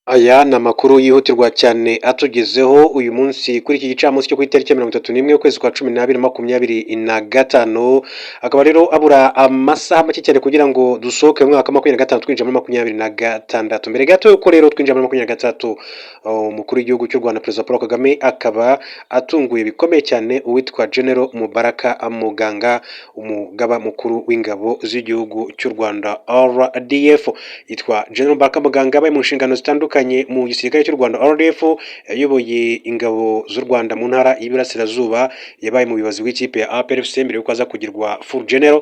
Aya ni amakuru yihutirwa cyane atugezeho uyu munsi kuri iki gicamunsi cyo ku itariki ya 31 ukwezi kwa 12 2025, akaba rero abura amasaha make cyane kugira ngo dusohoke mu mwaka wa 2025 twinjira muri 2026. Mbere gato yuko rero twinjira muri 2026, umukuru w'igihugu cy'u Rwanda Perezida Paul Kagame akaba atunguye bikomeye cyane uwitwa General Mubaraka Muganga, umugaba mukuru w'ingabo z'igihugu cy'u Rwanda RDF. Yitwa General Mubaraka Muganga abaye mu nshingano zitandukanye mu gisirikare cy'u Rwanda RDF, yayoboye ingabo z'u Rwanda mu ntara y'Iburasirazuba, yabaye mu bibazo bw'ikipe ya APRFC mbere yuko aza kugirwa full general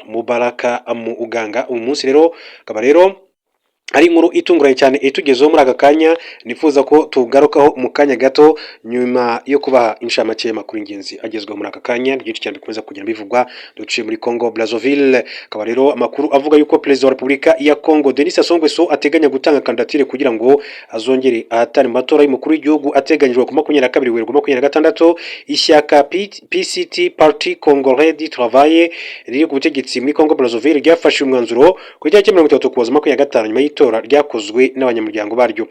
Mubaraka Muganga. Uyu munsi rero akaba rero ari inkuru itunguranye cyane itugezeho muri aka kanya, nifuza ko tugarukaho mu kanya gato nyuma yo kubaha inshamake y'amakuru y'ingenzi agezweho muri aka kanya. Byinshi cyane bikomeza kugenda bivugwa duciye muri Congo Brazzaville. Akaba rero amakuru avuga yuko Perezida wa Repubulika ya Congo Denis Sassou Nguesso ateganya gutanga kandidatire kugira ngo azongere ahatane mu matora y'umukuru w'igihugu ateganyijwe ku 22 Werurwe 2026. Ishyaka PCT Parti Congolais du Travail riri ku butegetsi muri Congo Brazzaville ryafashe umwanzuro ku itariki 30 Ukuboza 2025 nyuma itora ryakozwe n'abanyamuryango baryo.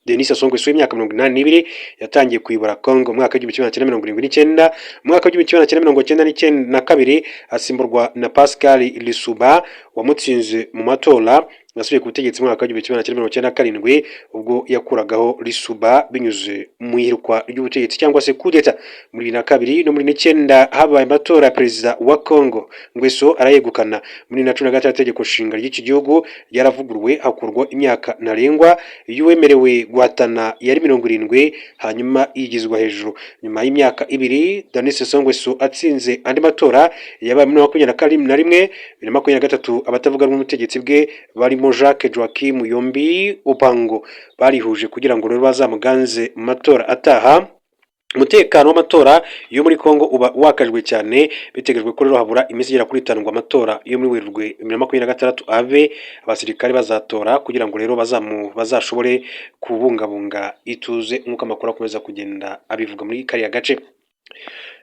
Denis Sassou Nguesso w'imyaka 82 yatangiye kuyobora Congo mu mwaka wa 1979, mu mwaka wa 1992 asimburwa na Pascal Lissouba wamutsinze mu matora nasubiye ku butegetsi mu mwaka wa 1997 ubwo yakuragaho Lissouba binyuze mu ihirikwa ry'ubutegetsi cyangwa se coup d'etat. Muri 2002 no muri 2009 habaye amatora ya perezida wa Congo, Nguesso arayegukana. Muri 2016 itegeko nshinga ry'iki gihugu ryaravuguruwe hakurwa imyaka ntarengwa y'uwemerewe guhatana yari 70, hanyuma yigizwa hejuru. Nyuma y'imyaka ibiri Denis Sassou Nguesso atsinze andi matora yabaye muri 2021 2023, abatavuga n'umutegetsi bwe barimo Jacques Joachim Yombi Opango barihuje kugira ngo rero bazamuganze mu matora ataha. Umutekano w'amatora yo muri Congo uba wakajwe cyane, bitegejwe ko rero habura iminsi igera kuri 5 ngo amatora yo muri Werurwe 2026 abe, abasirikare bazatora kugira ngo rero bazashobore kubungabunga ituze nk'uko amakuru akomeza kugenda abivuga muri kariya gace.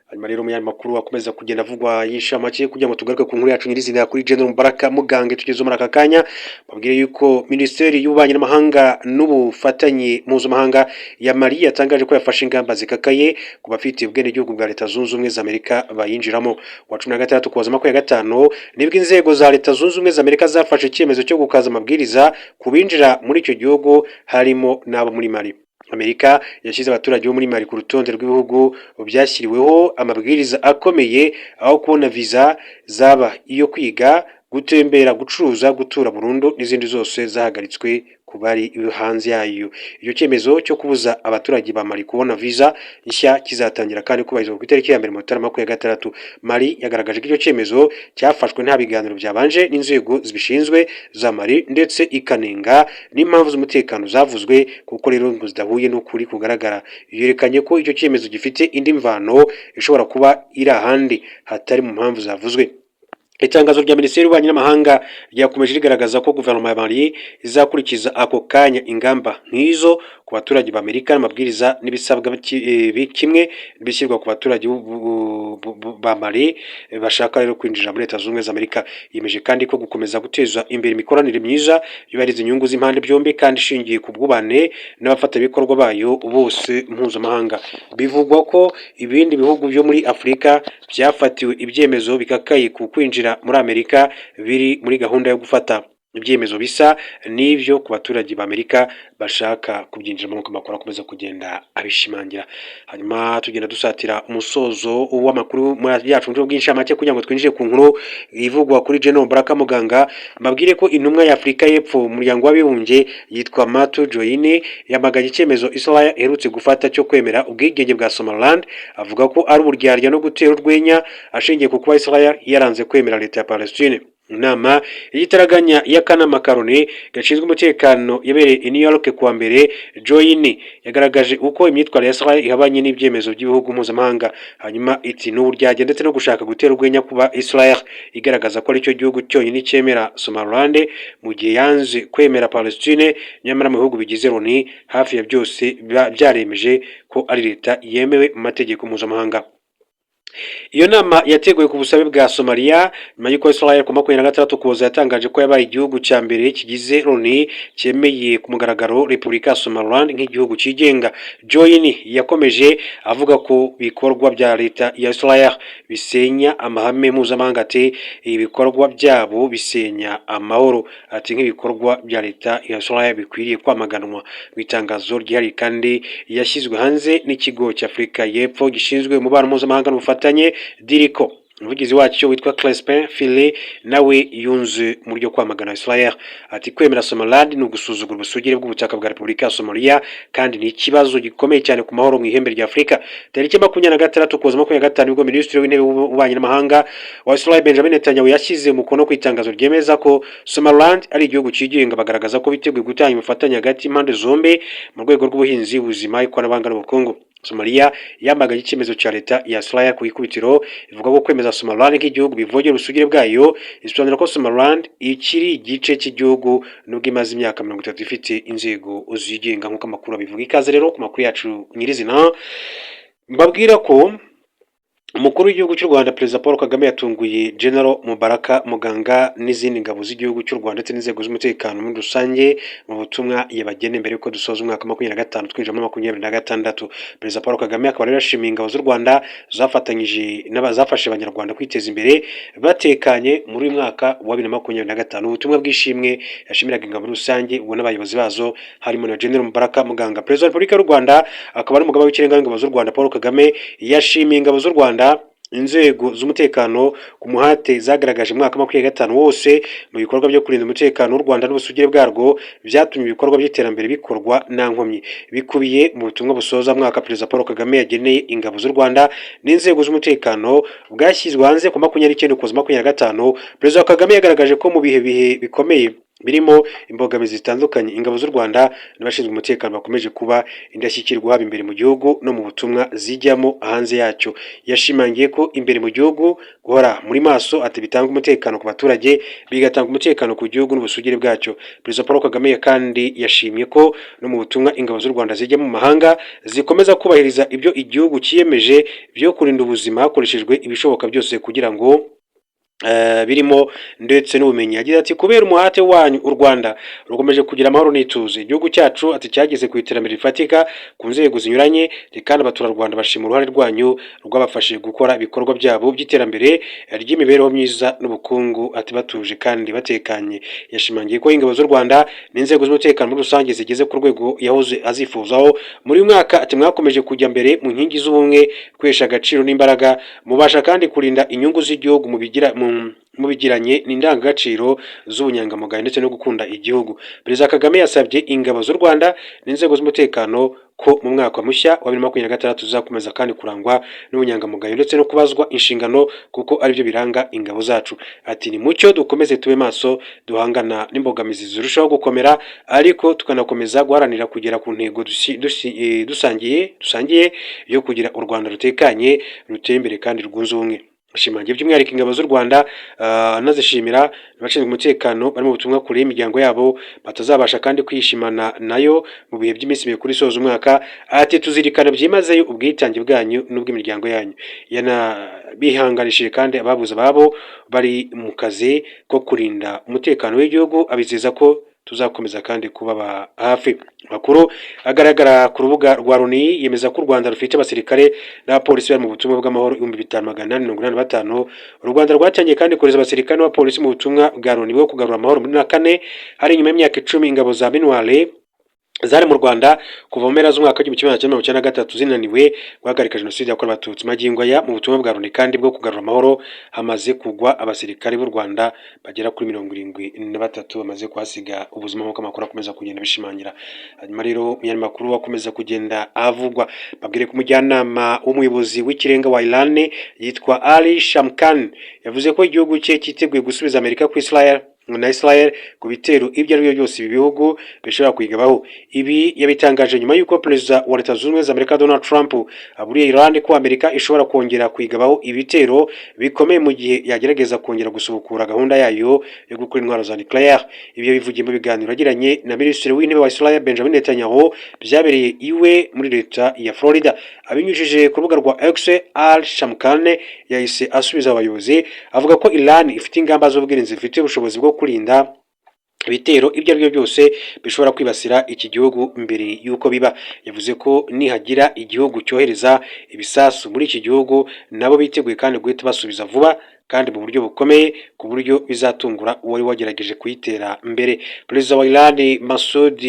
Hanyuma rero mu makuru akomeza kugenda avugwa yishamake kugira ngo tugaruke ku nkuru yacu nyirizina kuri General Mubaraka Muganga tugeze muri aka kanya. Babwire yuko Minisiteri y'Ububanyi n'Amahanga n'Ubufatanye Mpuzamahanga ya Mali yatangaje ko yafashe ingamba zikakaye ku bafite ubwenegihugu bwa Leta Zunze Ubumwe za Amerika bayinjiramo. Wa 16 Ukuboza 2025 nibwo inzego za Leta Zunze Ubumwe za Amerika zafashe icyemezo cyo gukaza amabwiriza kubinjira muri icyo gihugu harimo n'abo muri Mali. Amerika yashyize abaturage bo muri Mali ku rutonde rw'ibihugu byashyiriweho amabwiriza akomeye, aho kubona visa, zaba iyo kwiga, gutembera, gucuruza, gutura burundu n'izindi zose zahagaritswe ku bari hanze yayo. Iyo cyemezo cyo kubuza abaturage ba Mali kubona visa nshya kizatangira kandi kubahirizwa ku itariki ya 2026. Mali yagaragaje ko icyo cyemezo cyafashwe nta biganiro byabanje n'inzego zibishinzwe za Mali, ndetse ikanenga n'impamvu z'umutekano zavuzwe kuko rero ngo zidahuye n'ukuri kugaragara. Yerekanye ko icyo cyemezo gifite indi mvano ishobora kuba iri ahandi hatari mu mpamvu zavuzwe. Itangazo rya Minisiteri y'Ububanyi n'Amahanga ryakomeje rigaragaza ko guverinoma ya Mali izakurikiza ako kanya ingamba nk'izo ku baturage ba Amerika n'amabwiriza n'ibisabwa kimwe bishyirwa ku baturage ba Mali bashaka rero kwinjira muri Leta Zunze Ubumwe za Amerika. Yemeje kandi ko gukomeza guteza imbere imikoranire myiza yubahiriza inyungu z'impande byombi kandi ishingiye ku bwubane n'abafatanyabikorwa bayo bose mpuzamahanga. Bivugwa ko ibindi bihugu byo muri Afurika byafatiwe ibyemezo bikakaye ku kwinjira muri Amerika biri muri gahunda yo gufata ibyemezo bisa n'ibyo ku baturage ba Amerika bashaka kubyinjiramo nk'uko amakuru akomeza kugenda abishimangira. Hanyuma tugenda dusatira umusozo w'amakuru yacu mu bw'inshamake kugira ngo twinjire ku nkuru ivugwa kuri General Mubaraka Muganga. Mbabwire ko intumwa ya Afurika y'Epfo mu muryango w'abibumbye yitwa Matu Joine yamaganye icyemezo Israel iherutse gufata cyo kwemera ubwigenge bwa Somaliland, avuga ko ari uburyarya no gutera urwenya ashingiye ku kuba Israel yaranze kwemera leta ya Palestine. Inama y'igitaraganya y'akanama Karoni gashinzwe umutekano yabereye i New York kuwa mbere, Joine yagaragaje uko imyitwarire ya Israel ihabanye n'ibyemezo by'ibihugu mpuzamahanga. Hanyuma iti n'uburyarya ndetse no gushaka gutera urwenya kuba Israel igaragaza ko ari cyo gihugu cyonyine cyemera Somaliland mu gihe yanze kwemera Palestine, nyamara mu bihugu bigize Loni hafi ya byose byaremeje ko ari leta yemewe mu mategeko mpuzamahanga. Iyo nama yateguwe ku busabe bwa Somalia nyuma y'uko Israel ku 26 Ukuboza yatangaje ko yabaye igihugu cya mbere kigize Loni cyemeye ku mugaragaro Repubulika ya Somaliland nk'igihugu cyigenga. Joyini yakomeje avuga ko bikorwa bya leta ya Israel bisenya amahame mpuzamahanga, ati ibikorwa byabo bisenya amahoro, ati nk'ibikorwa bya leta ya Israel bikwiriye kwamaganwa. Mu itangazo ryihariye kandi yashyizwe hanze n'ikigo cy'Afurika y'Epfo gishinzwe umubano mpuzamahanga n'ubufatanye DIRICO, umuvugizi wacyo witwa Crespin File nawe yunze mu ryo kwamagana Israel, ati kwemera Somaliland ni ugusuzugura ubusugire bw'ubutaka bwa Repubulika ya Somalia kandi ni ikibazo gikomeye cyane ku mahoro mu ihembe rya Afurika. Tariki 26 Ukuboza 2025 ubwo Minisitiri w'Intebe w'Ububanyi n'Amahanga wa Israel Benjamin Netanyahu yashyize umukono ku itangazo ryemeza ko Somaliland ari igihugu cyigenga, bagaragaza ko biteguye gutanga ubufatanye hagati impande zombi mu rwego rw'ubuhinzi, ubuzima, ikoranabuhanga n'ubukungu. Somalia yamaganye icyemezo cya leta ya Israel ku ikubitiro, ivuga ko kwemeza Somaliland nk'igihugu bivogera ubusugire bwayo. Isobanura ko Somaliland ikiri igice cy'igihugu nubwo imaze imyaka 30 ifite inzego zigenga nk'uko amakuru abivuga. Ikaze rero ku makuru yacu nyirizina, mbabwira ko umukuru w'igihugu cy'u Rwanda Perezida Paul Kagame yatunguye General Mubaraka Muganga n'izindi ngabo z'igihugu cy'u Rwanda ndetse n'inzego z'umutekano muri rusange mu butumwa yabagene mbere yuko dusoza umwaka 2025 twinjira muri 2026. Perezida Paul Kagame akaba rero yashimiye ingabo z'u Rwanda zafatanyije n'abazafashe abanyarwanda kwiteza imbere batekanye muri uyu mwaka wa 2025. Ubutumwa bw'ishimwe yashimiraga ingabo rusange ubwo n'abayobozi bazo harimo na General Mubaraka Muganga. Perezida wa Repubulika y'u Rwanda akaba ari umugaba w'ikirenga w'ingabo z'u Rwanda Paul Kagame yashimiye ingabo z'u Rwanda, inzego z'umutekano ku muhate zagaragaje mu mwaka 2025 wose mu bikorwa byo kurinda umutekano w'u Rwanda n'ubusugire bwarwo, byatumye ibikorwa by'iterambere bikorwa nta nkomyi. Bikubiye mu butumwa busoza mwaka Perezida Paul Kagame yageneye ingabo z'u Rwanda n'inzego z'umutekano bwashyizwe hanze ku 29 Ukuboza 2025, Perezida Kagame yagaragaje ko mu bihe bikomeye birimo imbogamizi zitandukanye, ingabo z'u Rwanda n'abashinzwe umutekano bakomeje kuba indashyikirwa haba imbere mu gihugu no mu butumwa zijyamo hanze yacyo. Yashimangiye ko imbere mu gihugu guhora muri maso ati bitanga umutekano ku baturage, bigatanga umutekano ku gihugu n'ubusugire bwacyo. Perezida Paul Kagame kandi yashimye ko no mu butumwa ingabo z'u Rwanda zijya mu mahanga zikomeza kubahiriza ibyo igihugu cyiyemeje byo kurinda ubuzima hakoreshejwe ibishoboka byose kugira ngo birimo ndetse n'ubumenyi. Yagize ati kubera umuhate wanyu u Rwanda rukomeje kugira amahoro n'ituze, igihugu cyacu ati cyageze ku iterambere rifatika ku nzego zinyuranye, kandi abaturarwanda bashima uruhare rwanyu rwabafashije gukora ibikorwa byabo by'iterambere ry'imibereho myiza n'ubukungu, ati batuje kandi batekanye. Yashimangiye ko ingabo z'u Rwanda n'inzego z'umutekano muri rusange zigeze ku rwego yahoze azifuzaho muri uyu mwaka, ati mwakomeje kujya mbere mu nkingi z'ubumwe, kwesha agaciro n'imbaraga, mubasha kandi kurinda inyungu z'igihugu mubigiranye n'indangagaciro z'ubunyangamugayo ndetse no gukunda igihugu. Perezida Kagame yasabye ingabo z'u Rwanda n'inzego z'umutekano ko mu mwaka mushya wa 2026 tuzakomeza kandi kurangwa n'ubunyangamugayo ndetse no kubazwa inshingano kuko aribyo biranga ingabo zacu. Ati ni mucyo dukomeze tube maso, duhangana n'imbogamizi zirushaho gukomera, ariko tukanakomeza guharanira kugera ku ntego dusangiye yo kugira u Rwanda rutekanye, ruteye imbere kandi rwunze ubumwe. Ashimangiye by'umwihariko ingabo z'u Rwanda anazishimira abashinzwe umutekano bari mu butumwa kure y'imiryango yabo batazabasha kandi kwishimana nayo mu bihe by'iminsi mikuru isoza umwaka. Ati tuzirikana byimazeyo ubwitange bwanyu n'ubw'imiryango yanyu. Bihanganishije kandi ababuze ababo bari mu kazi ko kurinda umutekano w'igihugu, abizeza ko tuzakomeza kandi kubaba hafi. Makuru agaragara ku rubuga rwa Loni yemeza ko u Rwanda rufite abasirikare n'abapolisi bari mu butumwa bw'amahoro 5885. U Rwanda rwatangiye kandi kohereza abasirikare n'abapolisi mu butumwa bwa Loni bwo kugarura amahoro muri 4 hari nyuma y'imyaka 10 ingabo za MINUAR zari mu Rwanda kuva mu mpera z'umwaka w'1993 zinaniwe guhagarika jenoside yakorewe abatutsi. Magingo aya mu butumwa bwa Loni kandi bwo kugarura amahoro hamaze kugwa abasirikare b'u Rwanda bagera kuri 73 bamaze kuhasiga ubuzima nk'uko amakuru akomeza kugenda bishimangira. Hanyuma rero umunyamakuru wakomeza kugenda avugwa, babwire ku mujyanama w'umuyobozi w'ikirenga wa Iran yitwa Ali Shamkhani yavuze ko igihugu cye cyiteguye gusubiza Amerika ku Israel na Israel ku bitero ibyo ari byo byose ibi bihugu bishobora kwigabaho. Ibi yabitangaje nyuma y'uko perezida wa Leta Zunze Ubumwe za Amerika Donald Trump aburiye Iran ko Amerika ishobora kongera kwigabaho ibitero bikomeye mu gihe yagerageza kongera gusubukura gahunda yayo yo gukora intwaro za nucleaire. Ibyo bivugiye mu biganiro yagiranye na Minisitiri w'Intebe wa Israel Benjamin Netanyahu byabereye iwe muri leta ya Florida. Abinyujije ku rubuga rwa X, Al-Shamkhani yahise asubiza abayobozi avuga ko Iran ifite ingamba z'ubwirinzi zifite ubushobozi bwo kurinda ibitero ibyo ari byo byose bishobora kwibasira iki gihugu mbere y'uko biba. Yavuze ko nihagira igihugu cyohereza ibisasu muri iki gihugu nabo biteguye kandi guhita basubiza vuba kandi mu buryo bukomeye ku buryo bizatungura uwari wagerageje kuyitera mbere. Perezida wa Iran Masoud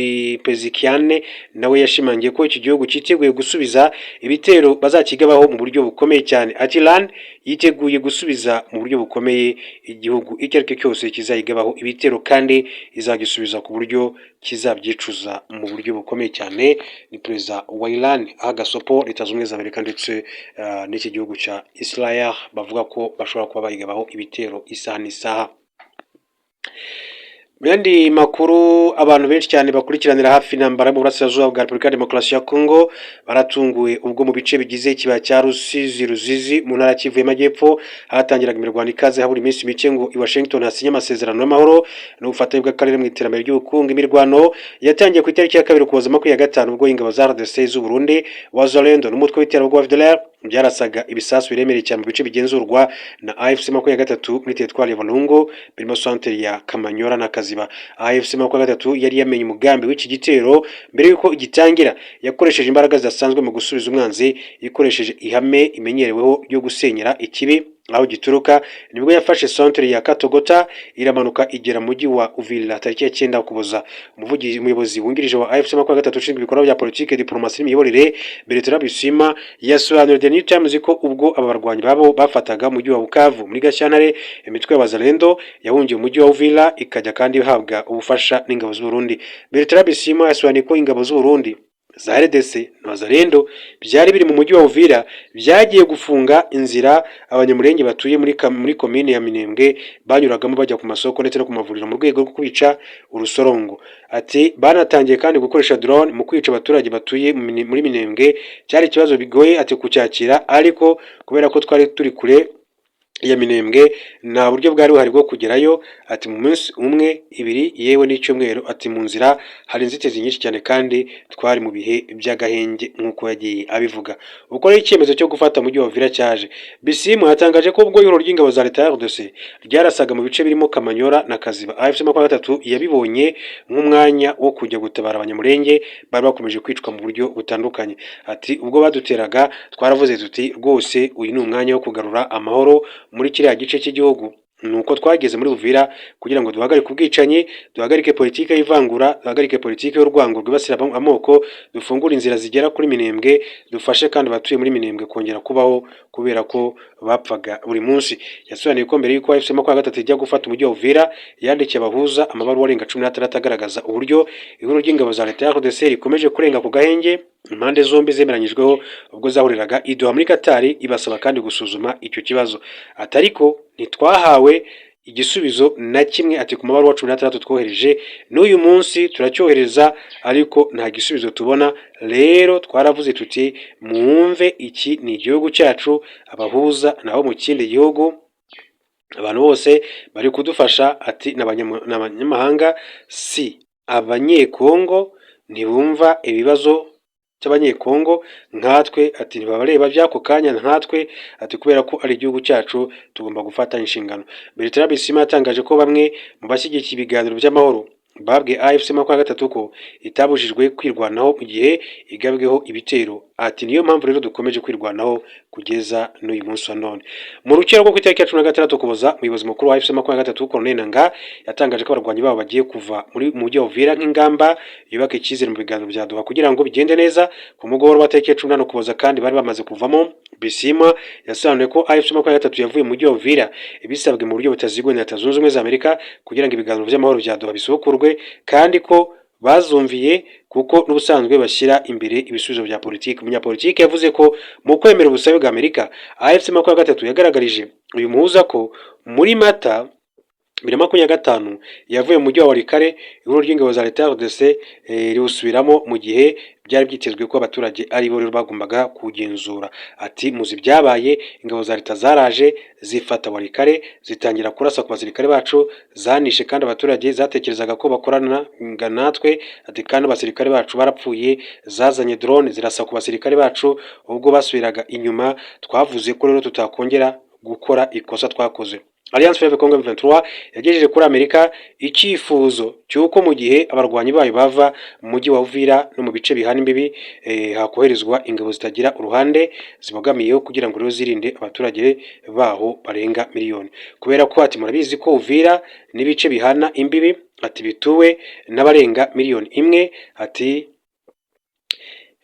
Pezeshkian nawe yashimangiye ko iki gihugu cyiteguye gusubiza ibitero bazakigabaho mu buryo bukomeye cyane. Ati Iran yiteguye gusubiza mu buryo bukomeye igihugu icyo ari cyo cyose kizayigabaho ibitero kandi izagisubiza ku buryo kizabyicuza mu buryo bukomeye cyane. Ni perezida wa Iran aha gasopo Leta Zunze Ubumwe za Amerika ndetse n'iki gihugu cya Israel bavuga ko bashobora kuba bayigabaho ibitero isaha n'isaha. Mu yandi makuru, abantu benshi cyane bakurikiranira hafi intambara mu burasirazuba bwa Repubulika ya Demokarasi ya Kongo baratunguwe ubwo mu bice bigize ikibaya cya Ruzizi mu ntara Kivu y'Amajyepfo hatangiraga imirwano ikaze habura iminsi mike ngo i Washington hasinye amasezerano y'amahoro n'ubufatanye bw'akarere mu iterambere ry'ubukungu. Imirwano yatangiye ku itariki ya 2 Ukuboza 2025 ubwo ingabo za RDC z'u Burundi, Wazalendo n'umutwe w'iterabwoba wa FDLR byarasaga ibisasu biremereye cyane mu bice bigenzurwa na AFC 23 muri teritwari ya Walungu birimo centre ya Kamanyora na Kaziba. AFC 23 yari yamenye umugambi w'iki gitero mbere yuko igitangira, yakoresheje imbaraga zidasanzwe mu gusubiza umwanzi ikoresheje ihame imenyereweho ryo gusenyera ikibi aho gituruka. Nibwo yafashe centre ya Katogota iramanuka igera mu mujyi wa Uvira tariki ya 9 Ukuboza. Umuyobozi wungirije wa AFC 23 ushinzwe ibikorwa bya politike, diplomasi n'imiyoborere Bertrand Bisimwa yasobanuriye The New Times ko ubwo aba barwanyi babo bafataga umujyi wa Bukavu muri Gashyantare, imitwe y'Abazalendo yahungiye umujyi wa Uvira ikajya kandi ihabwa ubufasha n'ingabo z'u Burundi. Bertrand Bisimwa yasobanuye ko ingabo z'u Burundi za RDC na Wazalendo byari biri mu mujyi wa Uvira byagiye gufunga inzira abanyamurenge batuye muri komine ya Minembwe banyuragamo bajya ku masoko ndetse no ku mavuriro mu rwego rwo kwica urusorongo. Ati banatangiye kandi gukoresha drone mu kwica abaturage batuye muri Minembwe. Cyari ikibazo bigoye ati kucyakira, ariko kubera ko twari turi kure ya Minembwe nta buryo bwari buhari bwo kugerayo. Ati mu munsi umwe ibiri yewe n'icyumweru, ati mu nzira hari inzitizi nyinshi cyane kandi twari mu bihe by'agahenge nk'uko yagiye abivuga. Uko rero icyemezo cyo gufata umujyi wa Uvira cyaje, Bisimwa yatangaje ko ubwo ihuriro ry'ingabo za leta ya RDC ryarasaga mu bice birimo Kamanyora na Kaziba, AFC 23 yabibonye nk'umwanya wo kujya gutabara abanyamurenge bari bakomeje kwicwa mu buryo butandukanye. Ati ubwo baduteraga twaravuze tuti rwose uyu ni umwanya wo kugarura amahoro muri kiriya gice cy'igihugu. Nuko twageze muri Uvira kugira ngo duhagarike ubwicanyi, duhagarike politike y'ivangura, duhagarike politike y'urwango rwibasira amoko, dufungure inzira zigera kuri Minembwe, dufashe kandi batuye muri Minembwe kongera kubaho kubera ko bapfaga buri munsi. Yasobanuye ko mbere y'uko AFC 23 ijya gufata umujyi wa Uvira yandikiye abahuza amabaruwa arenga 16 agaragaza uburyo ihuriro ry'ingabo za leta ya RDC rikomeje kurenga ku gahenge impande zombi zemeranyijweho ubwo zahuriraga i Doha muri Katari, ibasaba kandi gusuzuma icyo kibazo. Atariko ntitwahawe igisubizo na kimwe. Ati ku mabaruwa 16 twohereje n'uyu munsi turacyohereza ariko nta gisubizo tubona. Rero twaravuze tuti mwumve iki ni igihugu cyacu, abahuza nabo mu kindi gihugu, abantu bose bari kudufasha. Ati n'abanyamahanga si abanyekongo ntibumva ibibazo cy'abanyekongo nkatwe. Ati ntibabareba by'ako kanya nkatwe. Ati kubera ko ari igihugu cyacu tugomba gufata inshingano. Bertrand Bisimwa yatangaje ko bamwe mu bashyigikiye ibiganiro by'amahoro babwe AFC 23 ko itabujijwe kwirwanaho mu gihe igabweho ibitero. Ati niyo mpamvu rero dukomeje kwirwanaho kugeza n'uyu munsi wa none. Mu rukero rwo ku itariki ya 16 Ukuboza, umuyobozi mukuru wa AFC 23 Colonel Nanga yatangaje ko abarwanyi babo bagiye kuva muri mujyi wa Uvira nk'ingamba yubaka icyizere mu biganiro bya Doha kugira ngo bigende neza. Ku mugoroba wa tariki ya 18 Ukuboza kandi bari bamaze kuvamo. Bisimwa yasobanuye ko AFC 23 yavuye mu mujyi wa Uvira ibisabwe mu buryo butaziguye na Leta Zunze Ubumwe za Amerika kugira ngo ibiganiro by'amahoro bya Doha bisukurwe, kandi ko bazumviye kuko n'ubusanzwe bashyira imbere ibisubizo bya politiki. Umunyapolitiki yavuze ko mu kwemera ubusabe bwa Amerika, AFC 23 yagaragarije uyu muhuza ko muri Mata 2025 yavuye mu mujyi wa Walikale. Ihuriro ry'ingabo za leta ya RDC riwusubiramo mu gihe byari byitezwe ko abaturage ari bo rero bagombaga kugenzura. Ati muzi byabaye, ingabo za leta zaraje zifata Walikale, zitangira kurasa ku basirikare bacu, zanishe kandi abaturage zatekerezaga ko bakorana natwe. Ati kandi abasirikare bacu barapfuye, zazanye drone zirasa ku basirikare bacu. Ubwo basubiraga inyuma, twavuze ko rero tutakongera gukora ikosa twakoze. Alliance Fleuve Congo M23 yagejeje kuri Amerika icyifuzo cyuko mu gihe abarwanyi bayo bava mu mujyi wa Uvira no mu bice bihana imbibi hakoherezwa ingabo zitagira uruhande zibogamiyeho kugira ngo rero zirinde abaturage baho barenga miliyoni. Kubera ko ati murabizi ko Uvira n'ibice bihana imbibi ati bituwe n'abarenga miliyoni imwe. Ati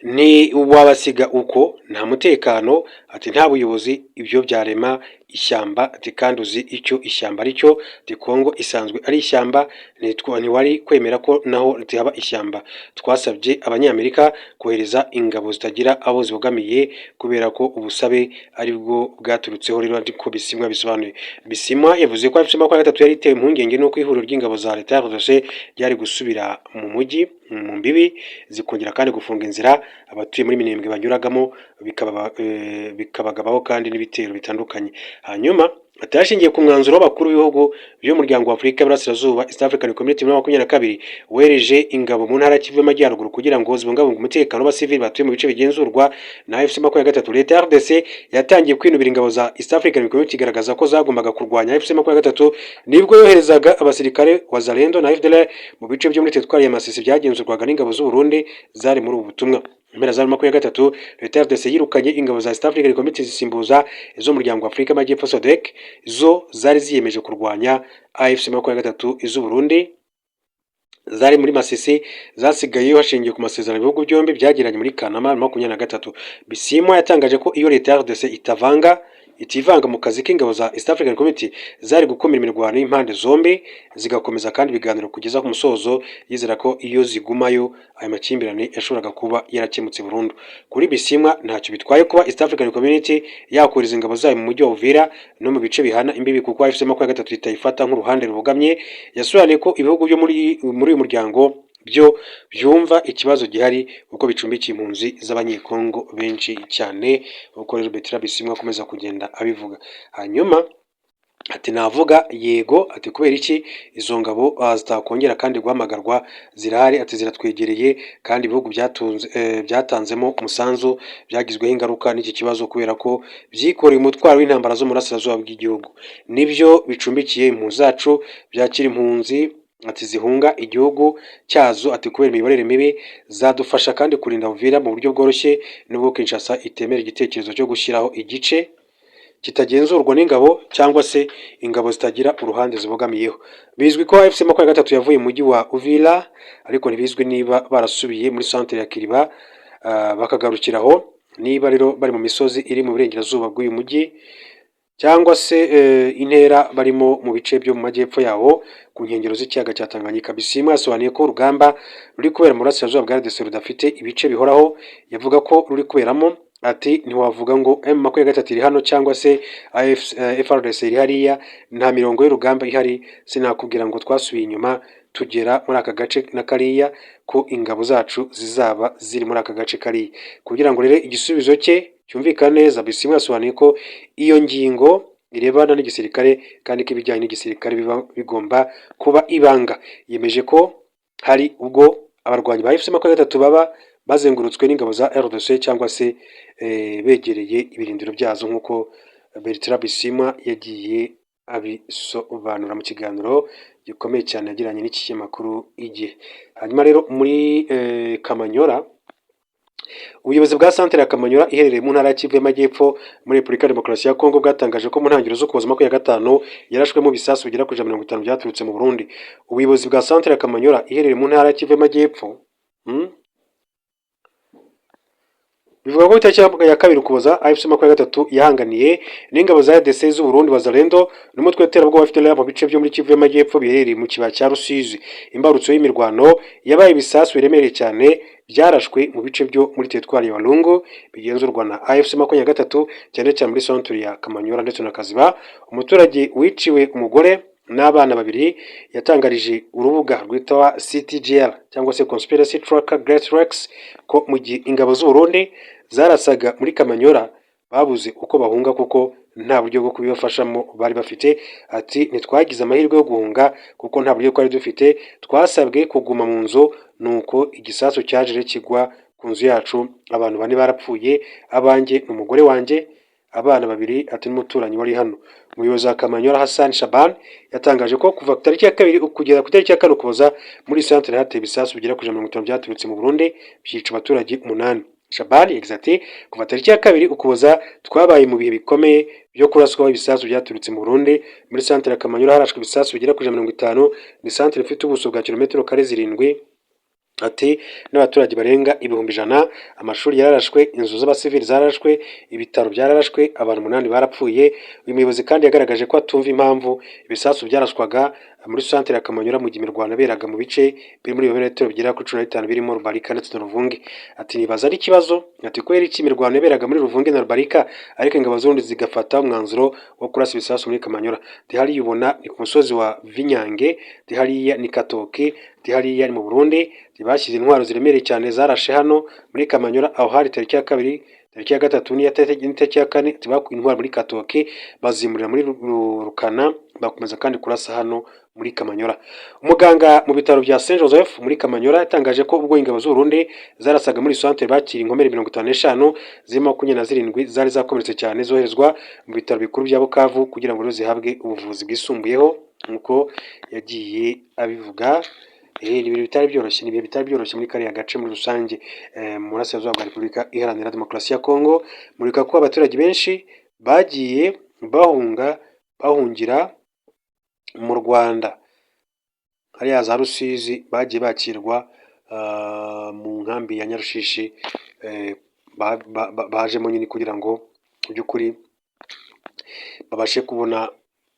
ni wabasiga uko nta mutekano, ati nta buyobozi, ibyo byarema ishyamba. Ati kandi uzi icyo ishyamba ari cyo, ati Kongo isanzwe ari ishyamba, ntiwari kwemera ko naho haba ishyamba. Twasabye abanyamerika kohereza ingabo zitagira abo zibogamiye kubera ko ubusabe ari bwo bwaturutseho rero, ariko Bisimwa bisobanuye. Bisimwa yavuze ko M23 yari itewe impungenge n'uko ihuriro ry'ingabo za leta ya RDC ryari gusubira mu mujyi mu mbibi zikongera kandi gufunga inzira abatuye muri Minembwe banyuragamo, bikabagabaho kandi n'ibitero bitandukanye. Hanyuma atashingiye ku mwanzuro w'abakuru b'ibihugu by'umuryango wa Afurika y'Iburasirazuba East African Community muri 2022 wereje ingabo mu ntara y'Kivu y'Amajyaruguru kugira ngo zibungabunge umutekano w'abasivili batuye mu bice bigenzurwa na FC23. Leta ya RDC yatangiye kwinubira ingabo za East African Community igaragaza ko zagombaga kurwanya FC23 nibwo yoherezaga abasirikare wa Zalendo na FDLR mu bice byo muri Teritwari ya Masisi byagenzurwaga n'ingabo z'u Burundi zari muri ubu butumwa. Impera za 2023 leta ya RDC yirukanye ingabo za East African Community zisimbuza izo muryango wa Afrika y'Amajyepfo SADC zo zari ziyemeje kurwanya AFC23. Izo Burundi zari muri Masisi zasigaye hashingiye ku masezerano ibihugu byombi byagiranye muri Kanama 2023. Bisimwa yatangaje ko iyo leta ya RDC itivanga mu kazi k'ingabo za East African Community zari gukomera imirwano y'impande zombi zigakomeza kandi ibiganiro kugeza ku musozo, yizera ko iyo zigumayo aya makimbirane yashoboraga kuba yarakemutse burundu. Kuri Bisimwa ntacyo bitwaye kuba East African Community yakuriza ingabo zayo mu mujyi wa Uvira no mu bice bihana imbibi kuko FC23 itayifata nk'uruhande rubogamye. Yasobanuye ko ibihugu byo muri uyu muryango byo byumva ikibazo gihari uko bicumbikiye impunzi z'abanyekongo benshi cyane, uko rero Bertrand Bisimwa akomeza kugenda abivuga. Hanyuma ati navuga yego, ati kubera iki izo ngabo zitakongera kandi guhamagarwa, zirahari, ati ziratwegereye kandi ibihugu byatanzemo umusanzu byagizweho ingaruka n'iki kibazo kubera ko byikoreye umutwaro w'intambara zo mu burasirazuba bw'igihugu, nibyo bicumbikiye impunzi zacu, byakira impunzi ati zihunga igihugu cyazo, ati kubera imiyoborere mibi, zadufasha kandi kurinda Uvira mu buryo bworoshye nubwo Kinshasa itemera igitekerezo cyo gushyiraho igice kitagenzurwa n'ingabo cyangwa se ingabo zitagira uruhande zibogamiyeho. Bizwi ko FC23 yavuye mu mujyi wa Uvira, ariko ntibizwi niba barasubiye muri centre ya Kiriba bakagarukiraho, niba rero bari mu misozi iri mu burengerazuba bw'uyu mujyi cyangwa se intera barimo mu bice byo mu majyepfo yawo ku nkengero z'ikiyaga cya Tanganyika. Bisimwa yasobanuye ko urugamba ruri kubera mu burasirazuba bwa RDC rudafite ibice bihoraho, yavuga ko ruri kuberamo. Ati ntiwavuga ngo M23 iri hano cyangwa se FRDC iri hariya, nta mirongo y'urugamba ihari. Sinakubwira ngo twasubiye inyuma tugera muri aka gace na kariya ko ingabo zacu zizaba ziri muri aka gace kariya. Kugira ngo rero igisubizo cye cyumvikana neza, Bisimwa yasobanuye ko iyo ngingo irebana n'igisirikare kandi ko ibijyanye n'igisirikare bigomba kuba ibanga. Yemeje ko hari ubwo abarwanyi ba FC23 baba bazengurutswe n'ingabo za RDC cyangwa se begereye ibirindiro byazo nk'uko Bertrand Bisimwa yagiye abisobanura mu kiganiro gikomeye cyane yagiranye n'iki kinyamakuru Igihe. Hanyuma rero muri Kamanyora, ubuyobozi bwa centre ya Kamanyora iherereye mu ntara ya Kivu y'Amajyepfo muri Repubulika ya Demokarasi ya Kongo bwatangaje ko mu ntangiriro zo kuza 2025 yarashwemo bisasu bigera ku 150 byaturutse mu Burundi. Ubuyobozi bwa centre ya Kamanyora iherereye mu ntara ya Kivu y'Amajyepfo bivuga ko itariki ya 2 Ukuboza FC23 yahanganiye n'ingabo za RDC z'u Burundi Wazalendo n'umutwe w'iterabwoba FDLR mu bice byo muri Kivu y'Amajyepfo biherereye mu kibaya cya Rusizi. Imbarutso y'imirwano yabaye ibisasu biremereye cyane byarashwe mu bice byo muri Teritwari ya Walungu bigenzurwa na AFC23 cyane cyane muri centre ya Kamanyora ndetse na Kaziba. Umuturage wiciwe umugore n'abana babiri yatangarije urubuga rwitwa CTGL cyangwa se Conspiracy Tracker Great Rex ko mu gihe ingabo z'u Burundi zarasaga muri Kamanyola babuze uko bahunga kuko nta buryo bwo kubibafashamo bari bafite. Ati ntitwagize amahirwe yo guhunga kuko nta buryo twari dufite, twasabwe kuguma mu nzu, nuko igisasu cyaje kigwa ku nzu yacu, abantu bane barapfuye, abanjye n'umugore wanjye, abana babiri ati n'umuturanyi wari hano. Umuyobozi wa Kamanyola Hassan Shaban yatangaje ko kuva ku tariki ya 2 kugera ku tariki ya 4 Ukuboza muri centre hateye ibisasu bigera ku 150 byaturutse mu Burundi byica abaturage 8. Shaban yagize ati kuva tariki ya 2 Ukuboza twabaye mu bihe bikomeye byo kuraswaho ibisasu byaturutse mu Burundi. Muri centre ya Kamanyola harashwe ibisasu bigera ku 150, ni centre ifite ubuso bwa kilometero kare 7. Ati n'abaturage barenga 100,000, amashuri yararashwe, inzu z'abasivili zararashwe, ibitaro byararashwe, abantu 8 barapfuye. Uyu muyobozi kandi yagaragaje ko atumva impamvu ibisasu byaraswaga muri centre ya Kamanyola mu gihe imirwano beraga mu bice biri muri birometero bigera kuri 15 birimo Rubarika ndetse na Ruvungi. Ati nibaza ari ikibazo, ati kubera iki imirwano beraga muri Ruvungi na Rubarika ariko ingabo z'urundi zigafata umwanzuro wo kurasa ibisasu muri Kamanyola. Hali yubona ni ku musozi wa Vinyange, hariya ni Katoke, hariya ni mu Burundi. Bashyize intwaro ziremereye cyane zarashe hano muri Kamanyola, aho hari tariki ya 2, tariki ya 3 n'iya tariki ya 4 bakuye intwaro muri Katoke bazimurira muri Rukana, bakomeza kandi kurasa hano muri Kamanyola. Umuganga mu bitaro bya Saint Joseph muri Kamanyola yatangaje ko ubwo ingabo z'u Burundi zarasaga muri centre bakira inkomere 55 zirimo 27 zari zakomeretse cyane zoherezwa mu bitaro bikuru bya Bukavu kugira ngo zihabwe ubuvuzi bwisumbuyeho, nkuko yagiye abivuga. Ibintu bitari byoroshye, nibihe bitari byoroshye muri kariya gace muri rusange mu burasirazuba bwa Repubulika Iharanira Demokarasi ya Kongo. Murika ko abaturage benshi bagiye bahungira mu Rwanda, hariya za Rusizi bagiye bakirwa mu nkambi ya Nyarushishi, bajemo nyine kugira ngo mu by'ukuri babashe kubona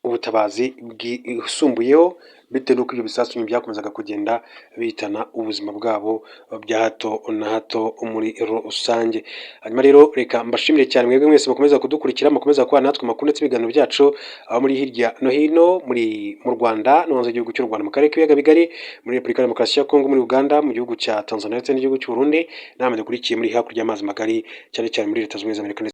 ubutabazi bwisumbuyeho bitewe n'uko ibyo bisasu byakomezaga kugenda bitana ubuzima bwabo bya hato na hato muri rusange. Hanyuma rero reka mbashimire cyane mwebwe mwese mukomeza kudukurikira, mukomeza kuba natwe makuru ndetse ibiganiro byacu aho muri hirya no hino mu Rwanda no hanze y'igihugu cy'u Rwanda, mu karere k'ibiyaga bigari, muri Repubulika ya Demokarasi ya Kongo, muri Uganda, mu gihugu cya Tanzania ndetse n'igihugu cy'u Burundi, namwe dukurikiye muri hakurya y'amazi magari cyane cyane muri Leta Zunze Ubumwe za Amerika.